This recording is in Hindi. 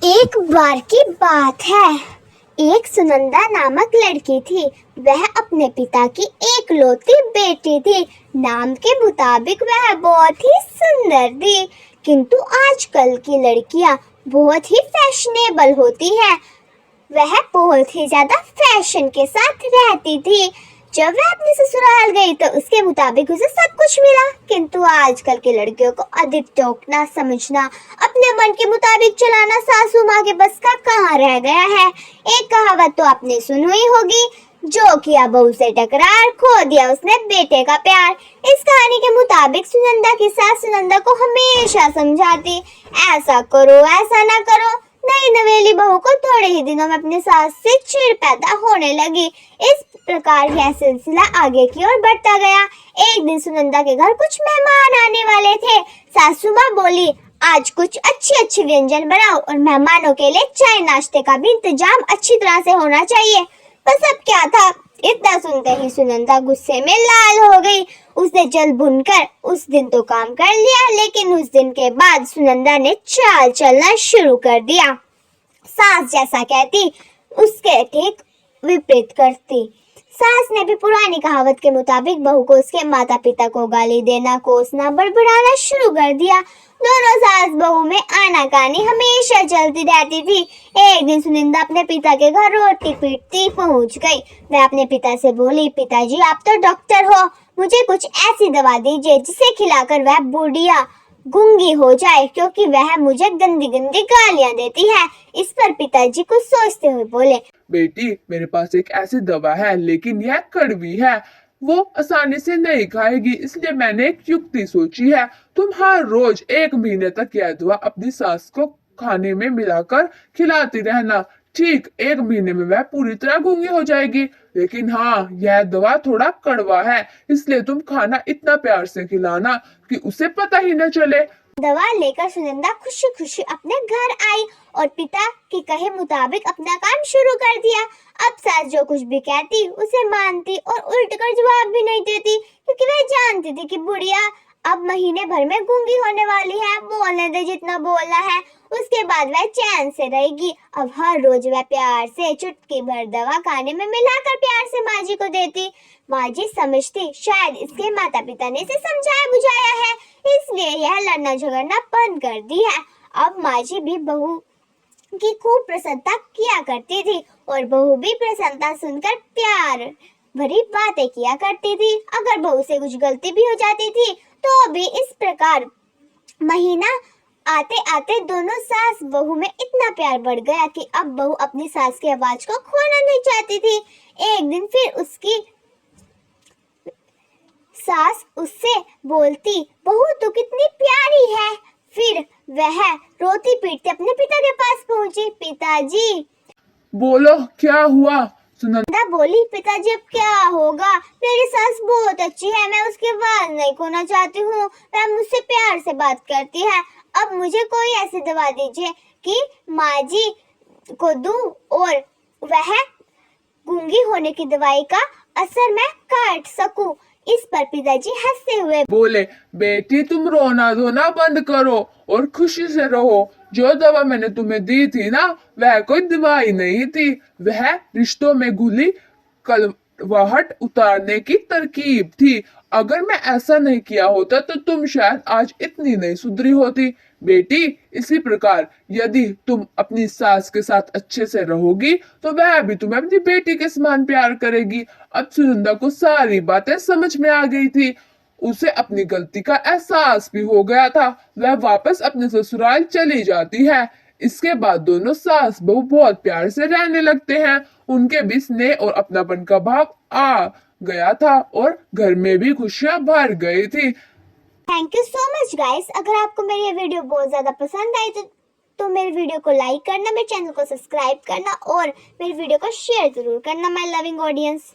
एक बार की बात है, एक सुनंदा नामक लड़की थी। वह अपने पिता की एकलौती बेटी थी। नाम के मुताबिक वह बहुत ही सुंदर थी, किंतु आजकल की लड़कियां बहुत ही फैशनेबल होती हैं। वह बहुत ही ज्यादा फैशन के साथ रहती थी। जब वह अपने ससुराल गई तो उसके मुताबिक उसे सब कुछ मिला, किंतु आजकल की लड़कियों को अधिक टोकना, समझना, अपने मन के मुताबिक चलाना सासू माँ के बस का कहाँ रह गया है। एक कहावत तो आपने सुनी ही होगी, जो किया बहू से टकरार, खो दिया उसने बेटे का प्यार। इस कहानी के मुताबिक सुनंदा की सास सुनंदा को हमेशा समझाती, ऐसा करो, ऐसा ना करो। नई नवेली बहू को थोड़े ही दिनों में अपनी सास से चिढ़ पैदा होने लगी। इस प्रकार यह सिलसिला आगे की ओर बढ़ता गया। एक दिन सुनंदा के घर कुछ मेहमान आने वाले थे। सासू माँ बोली, आज कुछ अच्छे अच्छे व्यंजन बनाओ और मेहमानों के लिए चाय नाश्ते का भी इंतजाम अच्छी तरह से होना चाहिए। बस अब क्या था, इतना सुनते ही सुनंदा गुस्से में लाल हो गई। उसने जल भुनकर उस दिन तो काम कर लिया, लेकिन उस दिन के बाद सुनंदा ने चाल चलना शुरू कर दिया। सास जैसा कहती उसके ठीक विपरीत करती। सास ने भी पुरानी कहावत के मुताबिक बहू को उसके माता पिता को गाली देना, कोसना, बड़बड़ाना शुरू कर दिया। दोनों सास बहू में आनाकानी हमेशा चलती रहती थी। एक दिन सुनंदा अपने पिता के घर रोटी पीटती पहुंच गई। वह अपने पिता से बोली, पिताजी आप तो डॉक्टर हो, मुझे कुछ ऐसी दवा दीजिए जिसे खिलाकर वह बुढ़िया गूंगी हो जाए, क्योंकि वह मुझे गंदी गंदी गालियां देती है। इस पर पिताजी कुछ सोचते हुए बोले, बेटी मेरे पास एक ऐसी दवा है, लेकिन यह कड़वी है, वो आसानी से नहीं खाएगी, इसलिए मैंने एक युक्ति सोची है। तुम हर रोज 1 महीने तक यह दवा अपनी सास को खाने में मिलाकर खिलाती रहना। ठीक 1 महीने में वह पूरी तरह गूंगी हो जाएगी। लेकिन हाँ, यह दवा थोड़ा कड़वा है, इसलिए तुम खाना इतना प्यार से खिलाना कि उसे पता ही न चले। दवा लेकर सुनंदा खुशी खुशी अपने घर आई और पिता के कहे मुताबिक अपना काम शुरू कर दिया। अब सास जो कुछ भी कहती उसे मानती और उल्ट कर जवाब भी नहीं देती, क्योंकि वह जानती थी कि बुढ़िया अब महीने भर में गूंगी होने वाली है। बोलने दे जितना बोलना है, उसके बाद वह चैन से रहेगी। अब हर रोज वह प्यार से चुटकी भर दवा खाने में मिलाकर प्यार से माँ जी को देती। माँ जी समझती शायद इसके माता पिता ने इसे समझाया बुझाया है, इसलिए यह लड़ना झगड़ना बंद कर दी है। अब माँ जी भी बहू की खूब प्रसन्नता किया करती थी और बहू भी प्रसन्नता सुनकर प्यार भरी बातें किया करती थी। अगर बहू से कुछ गलती भी हो जाती थी तो भी इस प्रकार महीना आते आते दोनों सास बहू में इतना प्यार बढ़ गया कि अब बहू अपनी सास की आवाज को खोना नहीं चाहती थी। एक दिन फिर उसकी सास उससे बोलती, बहू तू कितनी प्यारी है। फिर वह रोती पीटती अपने पिता के पास पहुंची। पिताजी, बोलो क्या हुआ? सुनंदा बोली, पिताजी अब क्या होगा, मेरी सास बहुत अच्छी है, मैं उसके बाल नहीं खोना चाहती हूँ, वह मुझसे प्यार से बात करती है। अब मुझे कोई ऐसी दवा दीजिए कि माँ जी को दूं और वह गूंगी होने की दवाई का असर मैं काट सकूं। इस पर पिताजी हंसते हुए बोले, बेटी तुम रोना धोना बंद करो और खुशी से रहो। जो दवा मैंने तुम्हें दी थी ना, वह कोई दवाई नहीं थी, वह रिश्तों में घुली कड़वाहट उतारने की तरकीब थी। अगर मैं ऐसा नहीं किया होता तो तुम शायद आज इतनी नहीं सुधरी होती। बेटी इसी प्रकार यदि तुम अपनी सास के साथ अच्छे से रहोगी तो वह भी तुम्हें अपनी बेटी के समान प्यार करेगी। अब सुनंदा को सारी बातें समझ में आ गई थी। उसे अपनी गलती का एहसास भी हो गया था। वह वापस अपने ससुराल चली जाती है। इसके बाद दोनों सास बहू बहुत प्यार से रहने लगते हैं। उनके बीच स्नेह और अपनापन का भाव आ गया था और घर में भी खुशियां भर गई थी। Thank you so much guys. अगर आपको मेरी ये वीडियो बहुत ज्यादा पसंद आई तो मेरे वीडियो को लाइक करना, मेरे चैनल को सब्सक्राइब करना और मेरे वीडियो को शेयर जरूर करना माय लविंग ऑडियंस।